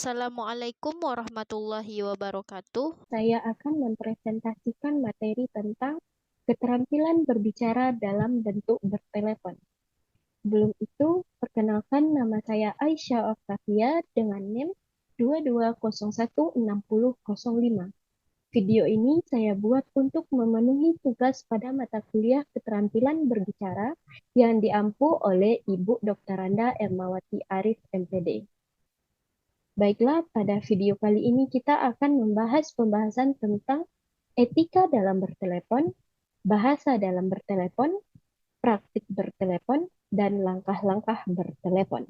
Assalamualaikum warahmatullahi wabarakatuh. Saya akan mempresentasikan materi tentang keterampilan berbicara dalam bentuk bertelepon. Sebelum itu, perkenalkan nama saya Aisyah Octavia dengan NIM 22016005. Video ini saya buat untuk memenuhi tugas pada mata kuliah keterampilan berbicara yang diampu oleh Ibu Dr. Randa Ermawati Arif MPD. Baiklah, pada video kali ini kita akan membahas pembahasan tentang etika dalam bertelepon, bahasa dalam bertelepon, praktik bertelepon, dan langkah-langkah bertelepon.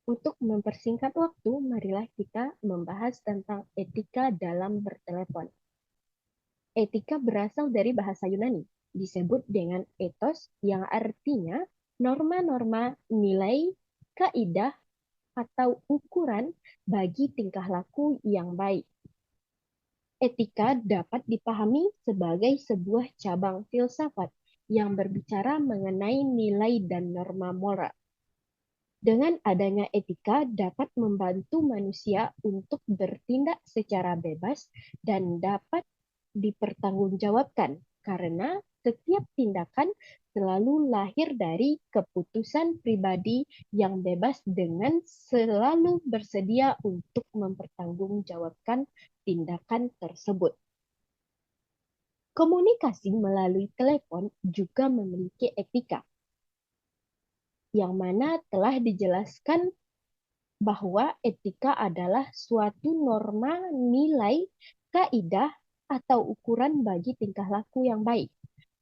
Untuk mempersingkat waktu, marilah kita membahas tentang etika dalam bertelepon. Etika berasal dari bahasa Yunani, disebut dengan ethos yang artinya norma-norma, nilai, kaidah, atau ukuran bagi tingkah laku yang baik. Etika dapat dipahami sebagai sebuah cabang filsafat yang berbicara mengenai nilai dan norma moral. Dengan adanya etika dapat membantu manusia untuk bertindak secara bebas dan dapat dipertanggungjawabkan karena setiap tindakan selalu lahir dari keputusan pribadi yang bebas dengan selalu bersedia untuk mempertanggungjawabkan tindakan tersebut. Komunikasi melalui telepon juga memiliki etika, yang mana telah dijelaskan bahwa etika adalah suatu norma, nilai, kaidah, atau ukuran bagi tingkah laku yang baik.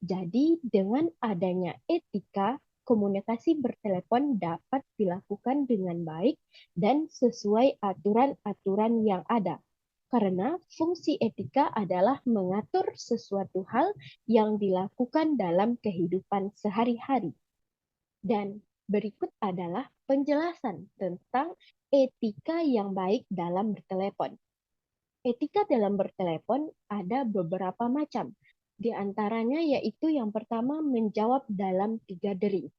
Jadi, dengan adanya etika, komunikasi bertelepon dapat dilakukan dengan baik dan sesuai aturan-aturan yang ada. Karena fungsi etika adalah mengatur sesuatu hal yang dilakukan dalam kehidupan sehari-hari. Dan berikut adalah penjelasan tentang etika yang baik dalam bertelepon. Etika dalam bertelepon ada beberapa macam. Di antaranya yaitu yang pertama menjawab dalam 3 dering.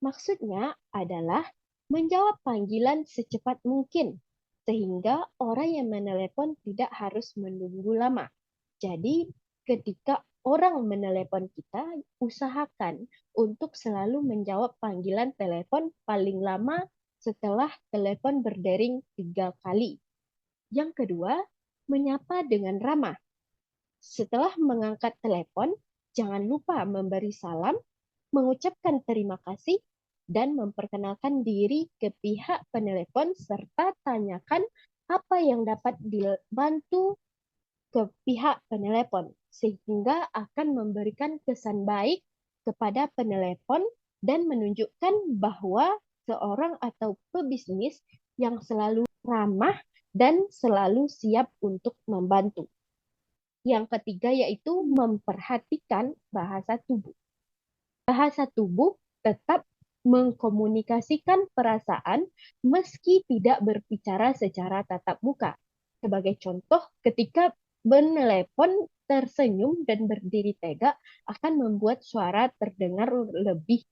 Maksudnya adalah menjawab panggilan secepat mungkin, sehingga orang yang menelepon tidak harus menunggu lama. Jadi, ketika orang menelepon kita, usahakan untuk selalu menjawab panggilan telepon paling lama setelah telepon berdering 3 kali. Yang kedua, menyapa dengan ramah. Setelah mengangkat telepon, jangan lupa memberi salam, mengucapkan terima kasih, dan memperkenalkan diri ke pihak penelepon serta tanyakan apa yang dapat dibantu ke pihak penelepon, sehingga akan memberikan kesan baik kepada penelepon dan menunjukkan bahwa seorang atau pebisnis yang selalu ramah dan selalu siap untuk membantu. Yang ketiga yaitu memperhatikan bahasa tubuh. Bahasa tubuh tetap mengkomunikasikan perasaan meski tidak berbicara secara tatap muka. Sebagai contoh, ketika menelepon tersenyum dan berdiri tegak akan membuat suara terdengar lebih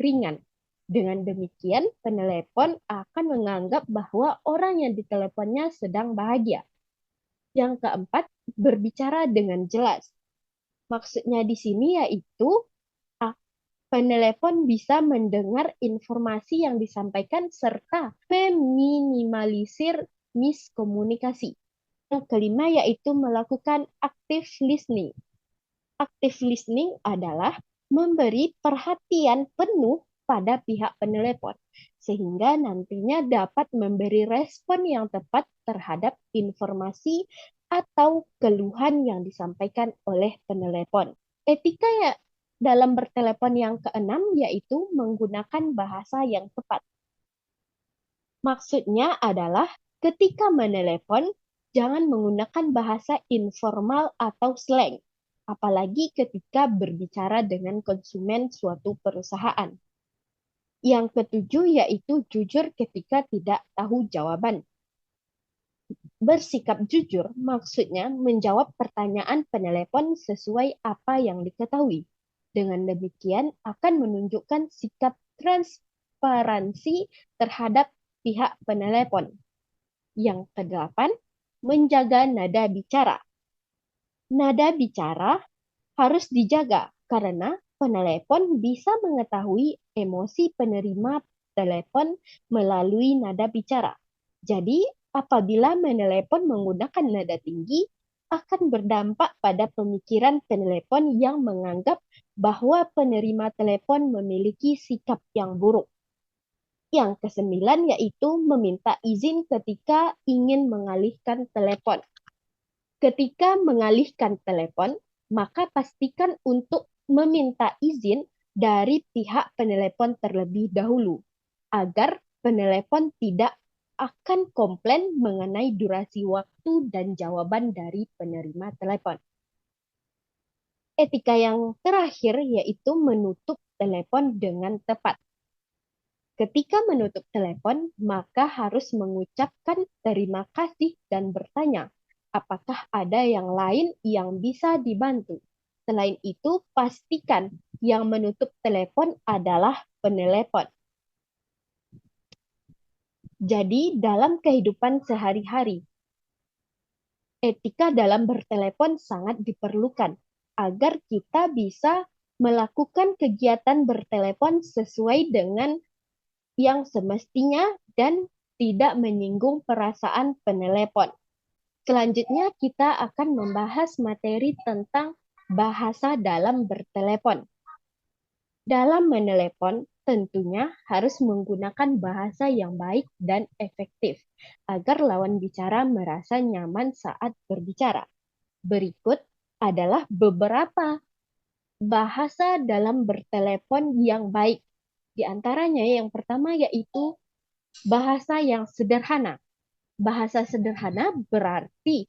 ringan. Dengan demikian, penelepon akan menganggap bahwa orang yang diteleponnya sedang bahagia. Yang keempat, berbicara dengan jelas. Maksudnya di sini yaitu penelepon bisa mendengar informasi yang disampaikan serta meminimalisir miskomunikasi. Yang kelima yaitu melakukan active listening. Active listening adalah memberi perhatian penuh pada pihak penelepon, sehingga nantinya dapat memberi respon yang tepat terhadap informasi atau keluhan yang disampaikan oleh penelepon. Etika ya dalam bertelepon yang keenam yaitu menggunakan bahasa yang tepat. Maksudnya adalah ketika menelepon, jangan menggunakan bahasa informal atau slang, apalagi ketika berbicara dengan konsumen suatu perusahaan. Yang ketujuh yaitu jujur ketika tidak tahu jawaban. Bersikap jujur maksudnya menjawab pertanyaan penelepon sesuai apa yang diketahui. Dengan demikian akan menunjukkan sikap transparansi terhadap pihak penelepon. Yang kedelapan, menjaga nada bicara. Nada bicara harus dijaga karena penelepon bisa mengetahui emosi penerima telepon melalui nada bicara. Jadi, apabila menelepon menggunakan nada tinggi, akan berdampak pada pemikiran penelepon yang menganggap bahwa penerima telepon memiliki sikap yang buruk. Yang kesembilan yaitu meminta izin ketika ingin mengalihkan telepon. Ketika mengalihkan telepon, maka pastikan untuk meminta izin dari pihak penelepon terlebih dahulu, agar penelepon tidak akan komplain mengenai durasi waktu dan jawaban dari penerima telepon. Etika yang terakhir yaitu menutup telepon dengan tepat. Ketika menutup telepon, maka harus mengucapkan terima kasih dan bertanya, apakah ada yang lain yang bisa dibantu. Selain itu, pastikan yang menutup telepon adalah penelepon. Jadi, dalam kehidupan sehari-hari, etika dalam bertelepon sangat diperlukan agar kita bisa melakukan kegiatan bertelepon sesuai dengan yang semestinya dan tidak menyinggung perasaan penelepon. Selanjutnya kita akan membahas materi tentang bahasa dalam bertelepon. Dalam menelepon tentunya harus menggunakan bahasa yang baik dan efektif agar lawan bicara merasa nyaman saat berbicara. Berikut adalah beberapa bahasa dalam bertelepon yang baik. Di antaranya yang pertama yaitu bahasa yang sederhana. Bahasa sederhana berarti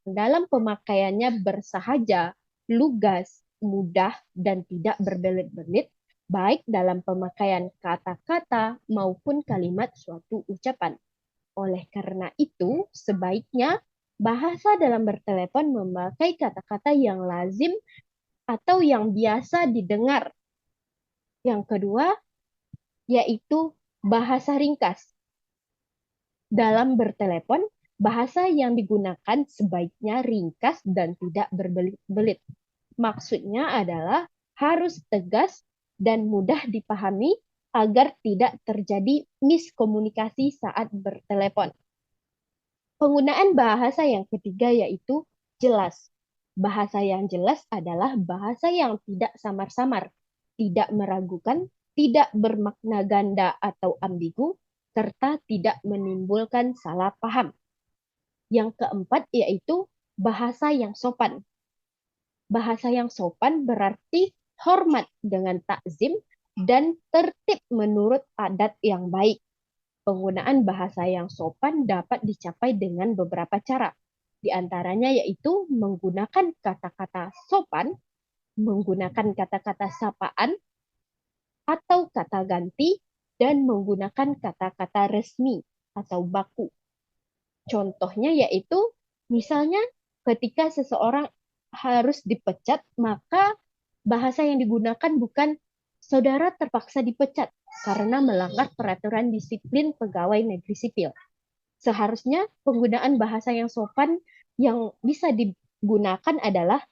dalam pemakaiannya bersahaja, lugas, mudah, dan tidak berbelit-belit, baik dalam pemakaian kata-kata maupun kalimat suatu ucapan. Oleh karena itu, sebaiknya bahasa dalam bertelepon memakai kata-kata yang lazim atau yang biasa didengar. Yang kedua, yaitu bahasa ringkas. Dalam bertelepon, bahasa yang digunakan sebaiknya ringkas dan tidak berbelit-belit. Maksudnya adalah harus tegas dan mudah dipahami agar tidak terjadi miskomunikasi saat bertelepon. Penggunaan bahasa yang ketiga yaitu jelas. Bahasa yang jelas adalah bahasa yang tidak samar-samar, tidak meragukan, tidak bermakna ganda atau ambigu, serta tidak menimbulkan salah paham. Yang keempat yaitu bahasa yang sopan. Bahasa yang sopan berarti hormat dengan takzim dan tertib menurut adat yang baik. Penggunaan bahasa yang sopan dapat dicapai dengan beberapa cara. Di antaranya yaitu menggunakan kata-kata sopan, menggunakan kata-kata sapaan, atau kata ganti, dan menggunakan kata-kata resmi atau baku. Contohnya yaitu misalnya ketika seseorang harus dipecat, maka bahasa yang digunakan bukan saudara terpaksa dipecat karena melanggar peraturan disiplin pegawai negeri sipil. Seharusnya penggunaan bahasa yang sopan yang bisa digunakan adalah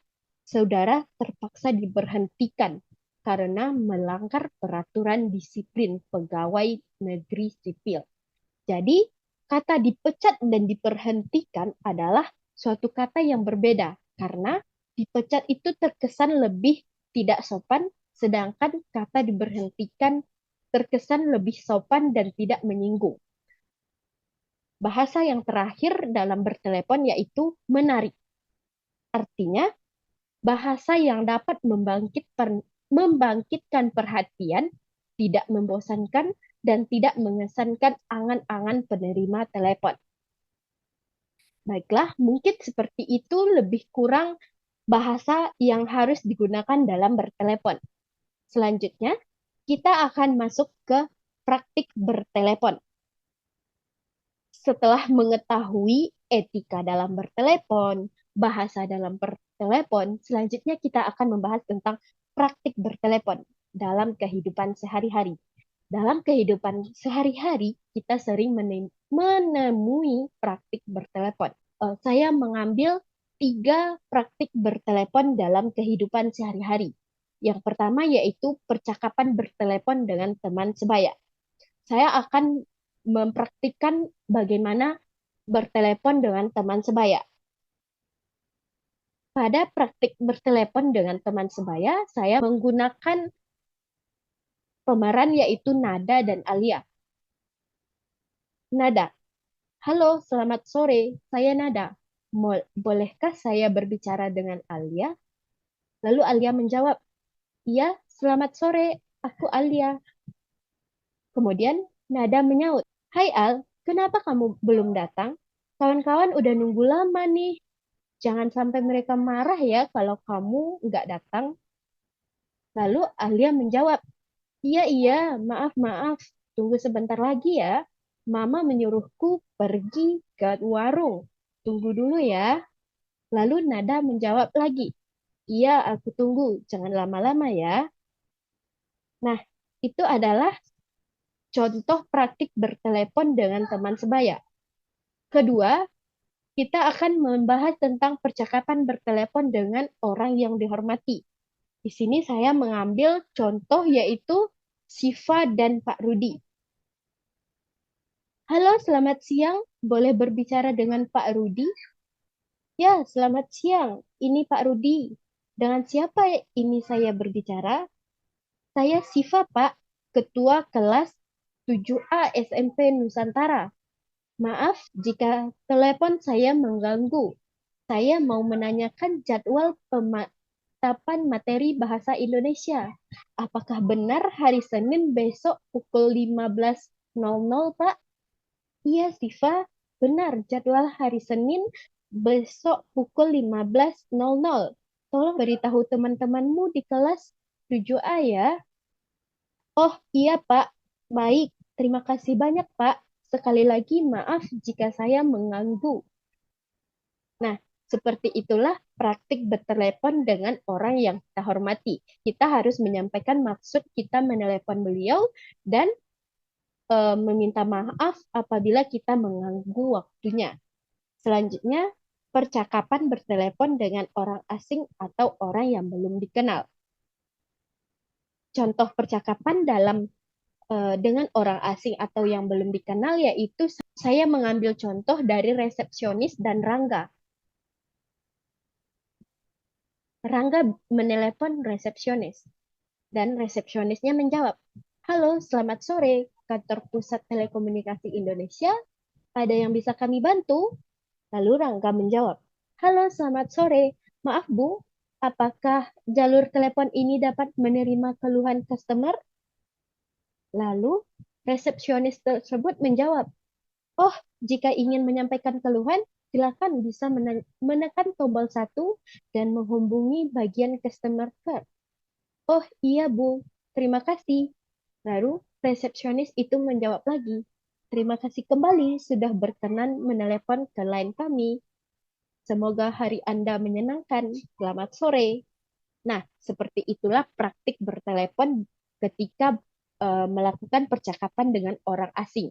saudara terpaksa diberhentikan karena melanggar peraturan disiplin pegawai negeri sipil. Jadi, kata dipecat dan diberhentikan adalah suatu kata yang berbeda karena dipecat itu terkesan lebih tidak sopan, sedangkan kata diberhentikan terkesan lebih sopan dan tidak menyinggung. Bahasa yang terakhir dalam bertelepon yaitu menarik. Artinya, bahasa yang dapat membangkitkan perhatian, tidak membosankan, dan tidak mengesankan angan-angan penerima telepon. Baiklah, mungkin seperti itu lebih kurang bahasa yang harus digunakan dalam bertelepon. Selanjutnya, kita akan masuk ke praktik bertelepon. Setelah mengetahui etika dalam bertelepon, bahasa dalam bertelepon, selanjutnya kita akan membahas tentang praktik bertelepon dalam kehidupan sehari-hari. Dalam kehidupan sehari-hari, kita sering menemui praktik bertelepon. Saya mengambil 3 praktik bertelepon dalam kehidupan sehari-hari. Yang pertama yaitu percakapan bertelepon dengan teman sebaya. Saya akan mempraktikkan bagaimana bertelepon dengan teman sebaya. Pada praktik bertelepon dengan teman sebaya, saya menggunakan pemeran yaitu Nada dan Alia. Nada, halo, selamat sore. Saya Nada. Bolehkah saya berbicara dengan Alia? Lalu Alia menjawab, iya, selamat sore. Aku Alia. Kemudian Nada menyaut, hai Al, kenapa kamu belum datang? Kawan-kawan udah nunggu lama nih. Jangan sampai mereka marah ya kalau kamu nggak datang. Lalu Alia menjawab, iya, iya, maaf, maaf. Tunggu sebentar lagi ya. Mama menyuruhku pergi ke warung. Tunggu dulu ya. Lalu Nada menjawab lagi, iya, aku tunggu. Jangan lama-lama ya. Nah, itu adalah contoh praktik bertelepon dengan teman sebaya. Kedua, kita akan membahas tentang percakapan bertelepon dengan orang yang dihormati. Di sini saya mengambil contoh yaitu Siva dan Pak Rudi. Halo, selamat siang. Boleh berbicara dengan Pak Rudi? Ya, selamat siang. Ini Pak Rudi. Dengan siapa ini saya berbicara? Saya Siva, Pak, Ketua Kelas 7A SMP Nusantara. Maaf jika telepon saya mengganggu. Saya mau menanyakan jadwal pematapan materi bahasa Indonesia. Apakah benar hari Senin besok pukul 15.00, Pak? Iya, Siva, benar jadwal hari Senin besok pukul 15.00. Tolong beritahu teman-temanmu di kelas 7A ya. Oh, iya, Pak. Baik, terima kasih banyak, Pak. Sekali lagi maaf jika saya mengganggu. Nah, seperti itulah praktik bertelepon dengan orang yang kita hormati. Kita harus menyampaikan maksud kita menelepon beliau dan meminta maaf apabila kita mengganggu waktunya. Selanjutnya, percakapan bertelepon dengan orang asing atau orang yang belum dikenal. Contoh percakapan dengan orang asing atau yang belum dikenal yaitu saya mengambil contoh dari resepsionis dan Rangga. Rangga menelepon resepsionis dan resepsionisnya menjawab, halo, selamat sore, kantor pusat telekomunikasi Indonesia, ada yang bisa kami bantu? Lalu Rangga menjawab, halo, selamat sore, maaf Bu, apakah jalur telepon ini dapat menerima keluhan customer? Lalu resepsionis tersebut menjawab, oh, jika ingin menyampaikan keluhan, silakan bisa menekan tombol 1 dan menghubungi bagian customer care. Oh iya Bu, terima kasih. Lalu resepsionis itu menjawab lagi, terima kasih kembali sudah berkenan menelepon ke line kami. Semoga hari Anda menyenangkan. Selamat sore. Nah, seperti itulah praktik bertelepon ketika melakukan percakapan dengan orang asing.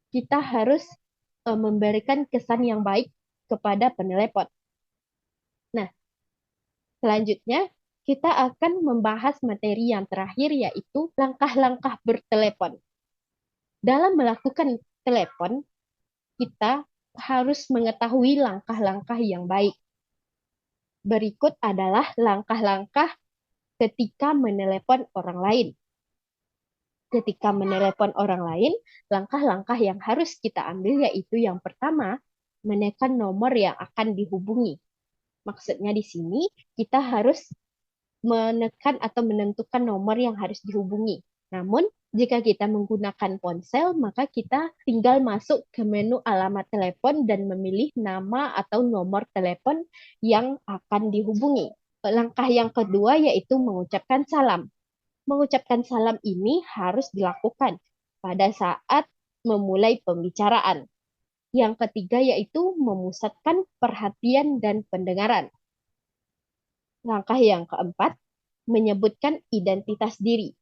Kita harus memberikan kesan yang baik kepada penelepon. Nah, selanjutnya kita akan membahas materi yang terakhir yaitu langkah-langkah bertelepon. Dalam melakukan telepon, kita harus mengetahui langkah-langkah yang baik. Berikut adalah langkah-langkah ketika menelepon orang lain. Ketika menelepon orang lain, langkah-langkah yang harus kita ambil yaitu yang pertama, menekan nomor yang akan dihubungi. Maksudnya di sini kita harus menekan atau menentukan nomor yang harus dihubungi. Namun, jika kita menggunakan ponsel, maka kita tinggal masuk ke menu alamat telepon dan memilih nama atau nomor telepon yang akan dihubungi. Langkah yang kedua yaitu mengucapkan salam. Mengucapkan salam ini harus dilakukan pada saat memulai pembicaraan. Yang ketiga yaitu memusatkan perhatian dan pendengaran. Langkah yang keempat, menyebutkan identitas diri.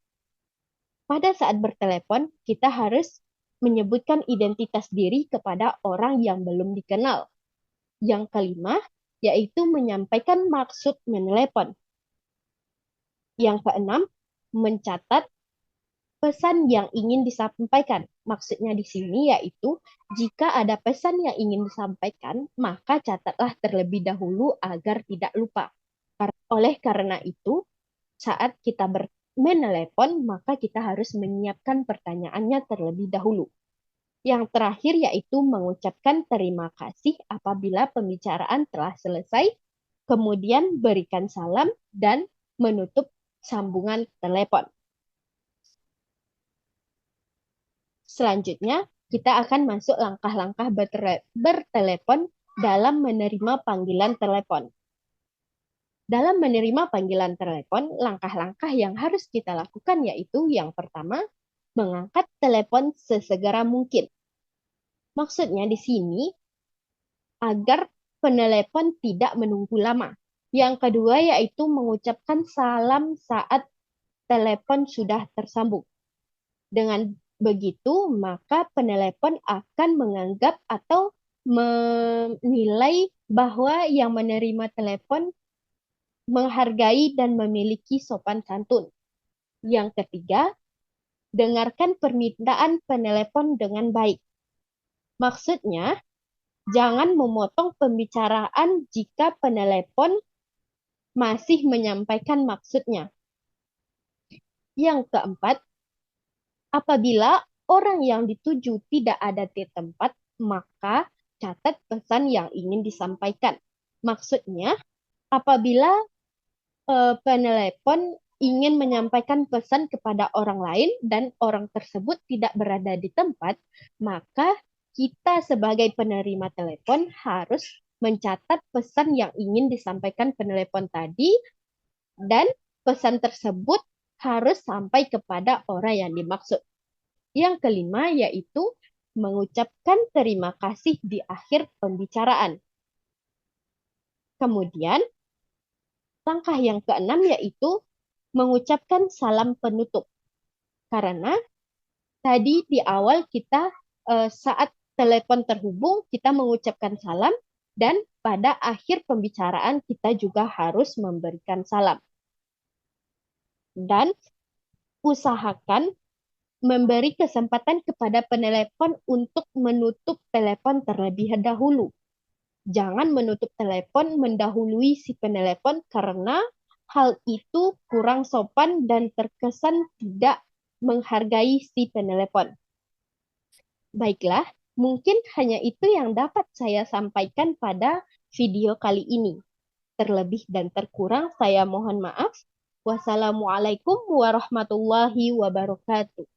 pada saat bertelepon, kita harus menyebutkan identitas diri kepada orang yang belum dikenal. Yang kelima, yaitu menyampaikan maksud menelepon. Yang keenam, mencatat pesan yang ingin disampaikan. Maksudnya di sini yaitu, jika ada pesan yang ingin disampaikan, maka catatlah terlebih dahulu agar tidak lupa. Oleh karena itu, saat kita menelepon, maka kita harus menyiapkan pertanyaannya terlebih dahulu. Yang terakhir yaitu mengucapkan terima kasih apabila pembicaraan telah selesai, kemudian berikan salam dan menutup sambungan telepon. Selanjutnya, kita akan masuk langkah-langkah bertelepon dalam menerima panggilan telepon. Dalam menerima panggilan telepon, langkah-langkah yang harus kita lakukan yaitu yang pertama, mengangkat telepon sesegera mungkin. Maksudnya di sini agar penelepon tidak menunggu lama. Yang kedua yaitu mengucapkan salam saat telepon sudah tersambung. Dengan begitu, maka penelepon akan menganggap atau menilai bahwa yang menerima telepon menghargai dan memiliki sopan santun. Yang ketiga, dengarkan permintaan penelepon dengan baik. Maksudnya, jangan memotong pembicaraan jika penelepon masih menyampaikan maksudnya. Yang keempat, apabila orang yang dituju tidak ada di tempat, maka catat pesan yang ingin disampaikan. Maksudnya, apabila penelepon ingin menyampaikan pesan kepada orang lain dan orang tersebut tidak berada di tempat, maka kita sebagai penerima telepon harus mencatat pesan yang ingin disampaikan penelepon tadi dan pesan tersebut harus sampai kepada orang yang dimaksud. Yang kelima yaitu mengucapkan terima kasih di akhir pembicaraan. Kemudian, langkah yang keenam yaitu mengucapkan salam penutup. Karena tadi di awal kita saat telepon terhubung, kita mengucapkan salam dan pada akhir pembicaraan kita juga harus memberikan salam. Dan usahakan memberi kesempatan kepada penelepon untuk menutup telepon terlebih dahulu. Jangan menutup telepon mendahului si penelepon karena hal itu kurang sopan dan terkesan tidak menghargai si penelepon. Baiklah, mungkin hanya itu yang dapat saya sampaikan pada video kali ini. Terlebih dan terkurang saya mohon maaf. Wassalamualaikum warahmatullahi wabarakatuh.